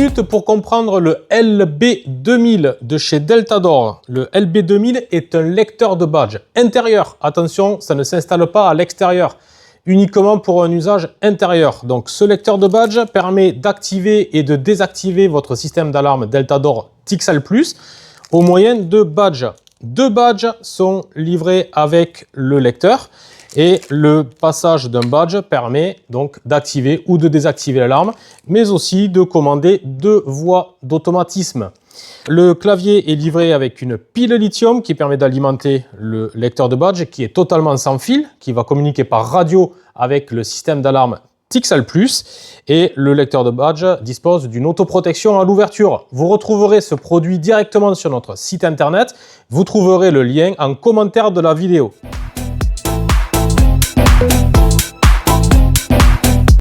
minutes pour comprendre le LB2000 de chez Delta Dore. Le LB2000 est un lecteur de badge intérieur. Attention, ça ne s'installe pas à l'extérieur, uniquement pour un usage intérieur. Donc ce lecteur de badge permet d'activer et de désactiver votre système d'alarme Delta Dore Tyxal Plus au moyen de badges. Deux badges sont livrés avec le lecteur. Et le passage d'un badge permet donc d'activer ou de désactiver l'alarme, mais aussi de commander deux voies d'automatisme. Le clavier est livré avec une pile lithium qui permet d'alimenter le lecteur de badge qui est totalement sans fil, qui va communiquer par radio avec le système d'alarme Tyxal Plus. Et le lecteur de badge dispose d'une autoprotection à l'ouverture. Vous retrouverez ce produit directement sur notre site internet. Vous trouverez le lien en commentaire de la vidéo.